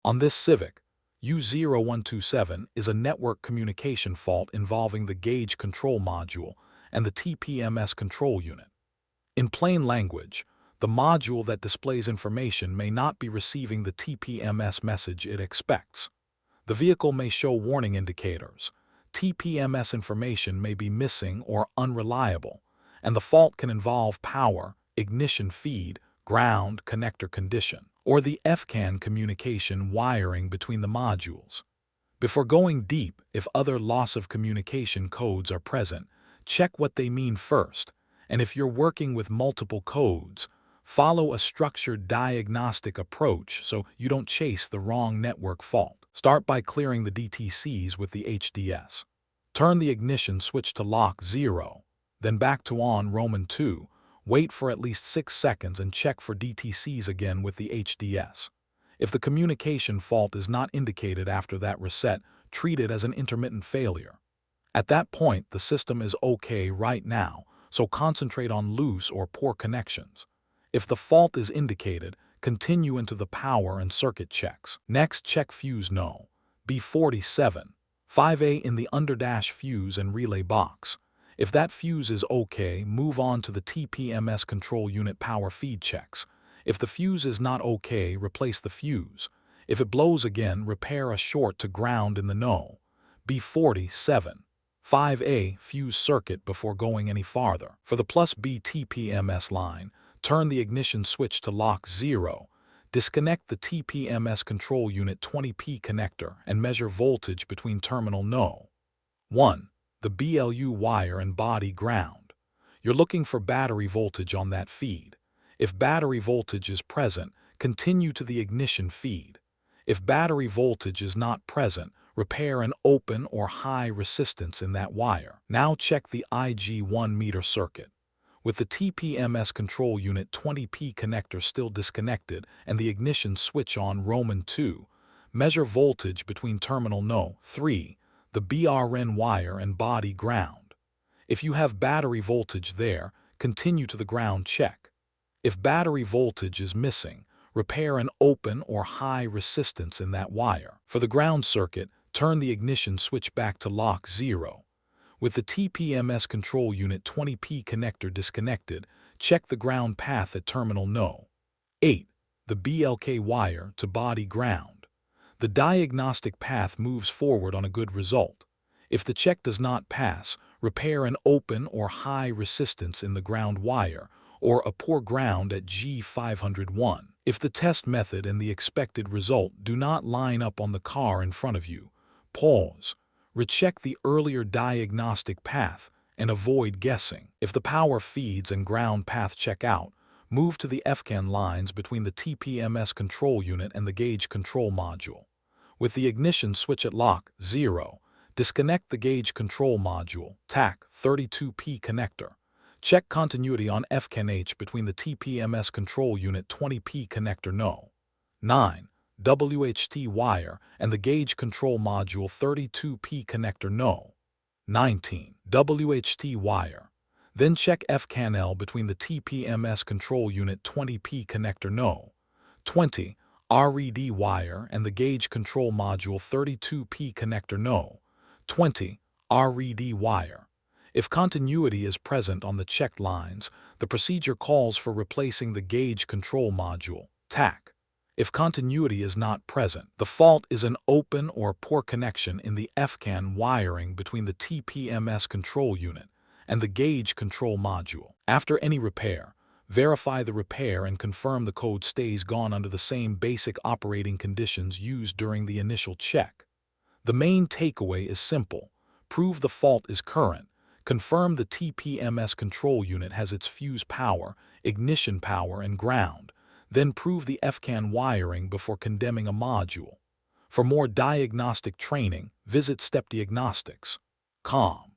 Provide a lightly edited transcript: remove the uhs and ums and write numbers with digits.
On this Civic, U0127 is a network communication fault involving the gauge control module and the TPMS control unit. In plain language, the module that displays information may not be receiving the TPMS message it expects. The vehicle may show warning indicators. TPMS information may be missing or unreliable, and the fault can involve power, ignition feed, ground connector condition, or the FCAN communication wiring between the modules. Before going deep, if other loss of communication codes are present, check what they mean first, and if you're working with multiple codes, follow a structured diagnostic approach so you don't chase the wrong network fault. Start by clearing the DTCs with the HDS. Turn the ignition switch to lock 0, then back to on Roman 2. Wait for at least 6 seconds and check for DTCs again with the HDS. If the communication fault is not indicated after that reset, treat it as an intermittent failure. At that point, the system is okay right now, so concentrate on loose or poor connections. If the fault is indicated, continue into the power and circuit checks. Next, check fuse No. B47, 5A in the underdash fuse and relay box. If that fuse is okay, move on to the TPMS control unit power feed checks. If the fuse is not okay, replace the fuse. If it blows again, repair a short to ground in the No. B47, 5A fuse circuit before going any farther. For the plus B TPMS line, turn the ignition switch to lock 0. Disconnect the TPMS control unit 20P connector and measure voltage between terminal No. 1. The BLU wire and body ground. You're looking for battery voltage on that feed. If battery voltage is present, continue to the ignition feed. If battery voltage is not present, repair an open or high resistance in that wire. Now check the IG1 meter circuit. With the TPMS control unit 20P connector still disconnected and the ignition switch on Roman 2, measure voltage between terminal No. 3, the BRN wire and body ground. If you have battery voltage there, continue to the ground check. If battery voltage is missing, repair an open or high resistance in that wire. For the ground circuit, turn the ignition switch back to lock 0. With the TPMS control unit 20P connector disconnected, check the ground path at terminal No. 8, the BLK wire to body ground. The diagnostic path moves forward on a good result. If the check does not pass, repair an open or high resistance in the ground wire or a poor ground at G501. If the test method and the expected result do not line up on the car in front of you, pause. Recheck the earlier diagnostic path and avoid guessing. If the power feeds and ground path check out, move to the FCAN lines between the TPMS control unit and the gauge control module. With the ignition switch at lock 0, disconnect the gauge control module, TAC 32P connector. Check continuity on FCAN-H between the TPMS control unit 20P connector No. 9. WHT wire and the gauge control module 32P connector No. 19. WHT wire. Then check FCAN-L between the TPMS control unit 20P connector No. 20. RED wire and the gauge control module 32P connector No. 20. RED wire. If continuity is present on the checked lines, the procedure calls for replacing the gauge control module, TAC. If continuity is not present, the fault is an open or poor connection in the FCAN wiring between the TPMS control unit and the gauge control module. After any repair, verify the repair and confirm the code stays gone under the same basic operating conditions used during the initial check. The main takeaway is simple. Prove the fault is current. Confirm the TPMS control unit has its fuse power, ignition power, and ground. Then prove the FCAN wiring before condemning a module. For more diagnostic training, visit stepdiagnostics.com.